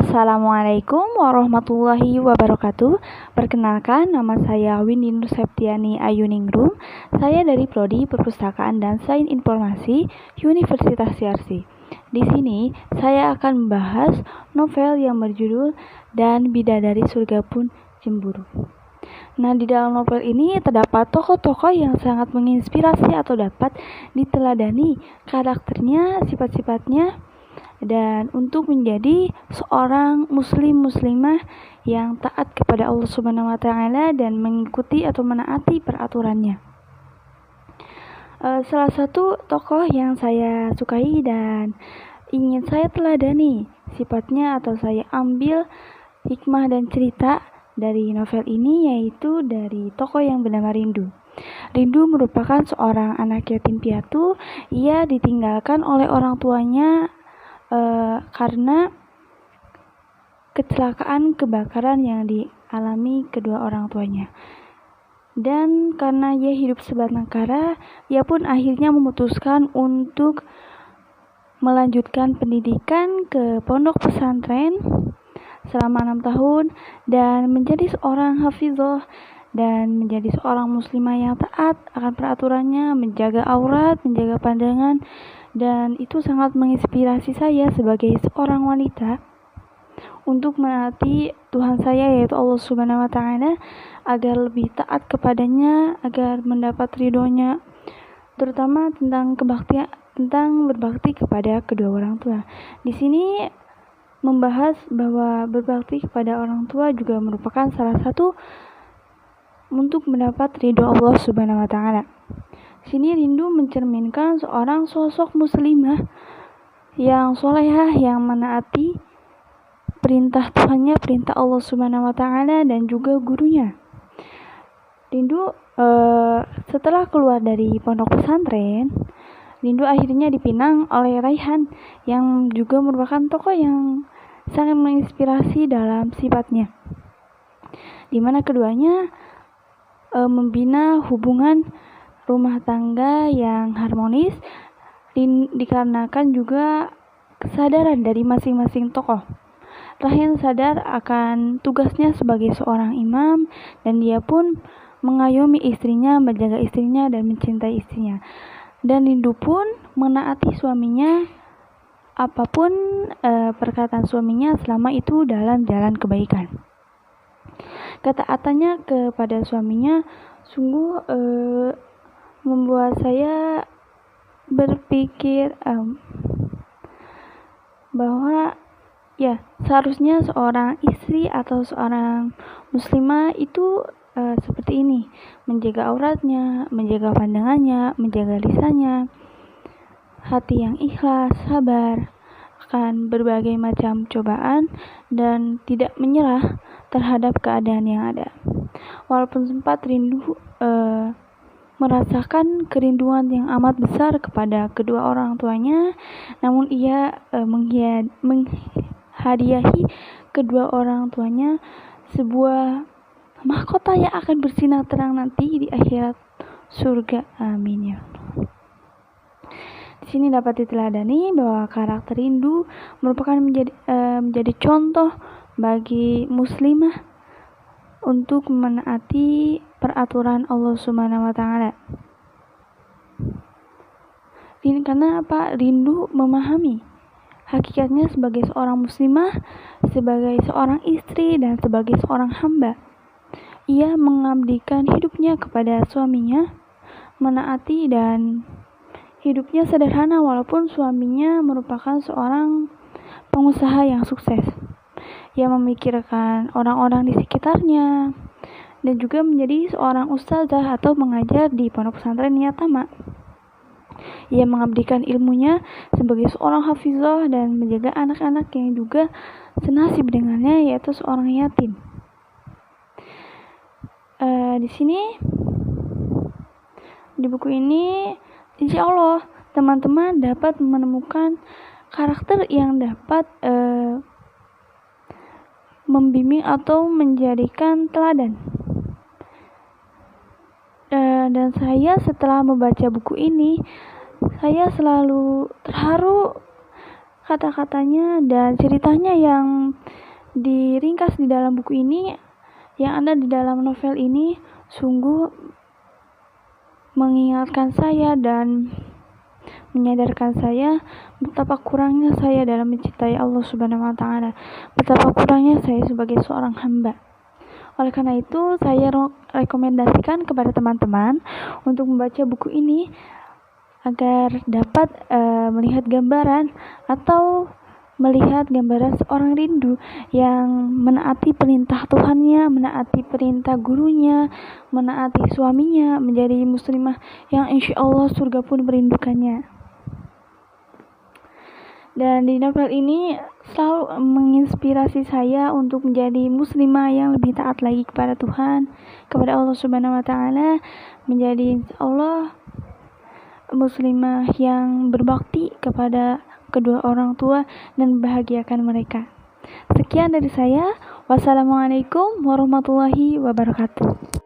Assalamualaikum warahmatullahi wabarakatuh. Perkenalkan, nama saya Windy Nur Septiani Ayuningrum. Saya dari Prodi Perpustakaan dan Sains Informasi Universitas Yarsi. Di sini saya akan membahas novel yang berjudul Dan Bidadari Surga Pun Cemburu. Nah, di dalam novel ini terdapat tokoh-tokoh yang sangat menginspirasi atau dapat diteladani karakternya, sifat-sifatnya, dan untuk menjadi seorang muslimah yang taat kepada Allah Subhanahu wa taala dan mengikuti atau menaati peraturannya. Salah satu tokoh yang saya sukai dan ingin saya teladani sifatnya atau saya ambil hikmah dan cerita dari novel ini yaitu dari tokoh yang bernama Rindu. Rindu merupakan seorang anak yatim piatu. Ia ditinggalkan oleh orang tuanya karena kecelakaan kebakaran yang dialami kedua orang tuanya. Dan karena ia hidup sebatang kara, ia pun akhirnya memutuskan untuk melanjutkan pendidikan ke pondok pesantren selama 6 tahun dan menjadi seorang hafizah dan menjadi seorang muslimah yang taat akan peraturannya, menjaga aurat, menjaga pandangan, dan itu sangat menginspirasi saya sebagai seorang wanita untuk menaati Tuhan saya yaitu Allah Subhanahu wa taala agar lebih taat kepadanya, agar mendapat ridhonya, terutama tentang berbakti kepada kedua orang tua. Di sini membahas bahwa berbakti kepada orang tua juga merupakan salah satu untuk mendapat ridho Allah Subhanahu wa taala. Sini Rindu mencerminkan seorang sosok muslimah yang solehah, yang menaati perintah Tuhannya, perintah Allah Subhanahu wa taala dan juga gurunya. Rindu setelah keluar dari pondok pesantren, Rindu akhirnya dipinang oleh Raihan yang juga merupakan tokoh yang sangat menginspirasi dalam sifatnya, di mana keduanya membina hubungan rumah tangga yang harmonis dikarenakan juga kesadaran dari masing-masing tokoh. Raihan sadar akan tugasnya sebagai seorang imam dan dia pun mengayomi istrinya, menjaga istrinya dan mencintai istrinya. Dan Rindu pun menaati suaminya apapun perkataan suaminya selama itu dalam jalan kebaikan. Ketaatannya kepada suaminya sungguh membuat saya berpikir bahwa ya seharusnya seorang istri atau seorang muslimah itu seperti ini, menjaga auratnya, menjaga pandangannya, menjaga lisannya, hati yang ikhlas, sabar akan berbagai macam cobaan dan tidak menyerah terhadap keadaan yang ada. Walaupun sempat Rindu merasakan kerinduan yang amat besar kepada kedua orang tuanya, namun ia menghadiahi kedua orang tuanya sebuah mahkota yang akan bersinar terang nanti di akhirat surga. Amin ya. Di sini dapat diteladani bahwa karakter Rindu merupakan menjadi contoh bagi muslimah untuk menaati peraturan Allah Subhanahu wa taala. Karena apa? Rindu memahami hakikatnya sebagai seorang muslimah, sebagai seorang istri dan sebagai seorang hamba. Ia mengabdikan hidupnya kepada suaminya, menaati dan hidupnya sederhana walaupun suaminya merupakan seorang pengusaha yang sukses. Ia memikirkan orang-orang di sekitarnya dan juga menjadi seorang ustazah atau mengajar di pondok pesantren Niyatama. Ia mengabdikan ilmunya sebagai seorang hafizah dan menjaga anak-anak yang juga senasib dengannya yaitu seorang yatim. Di sini di buku ini insya Allah teman-teman dapat menemukan karakter yang dapat membimbing atau menjadikan teladan. Dan saya setelah membaca buku ini, saya selalu terharu kata-katanya dan ceritanya yang diringkas di dalam buku ini, yang ada di dalam novel ini, sungguh mengingatkan saya dan menyadarkan saya betapa kurangnya saya dalam mencintai Allah Subhanahu wa taala, betapa kurangnya saya sebagai seorang hamba. Oleh karena itu, saya rekomendasikan kepada teman-teman untuk membaca buku ini agar dapat melihat gambaran atau melihat gambaran seorang rindu yang menaati perintah Tuhannya, menaati perintah gurunya, menaati suaminya, menjadi muslimah yang insya Allah surga pun merindukannya. Dan di novel ini selalu menginspirasi saya untuk menjadi muslimah yang lebih taat lagi kepada Tuhan, kepada Allah Subhanahu wa taala, menjadi insya Allah muslimah yang berbakti kepada kedua orang tua dan membahagiakan mereka. Sekian dari saya. Wassalamualaikum warahmatullahi wabarakatuh.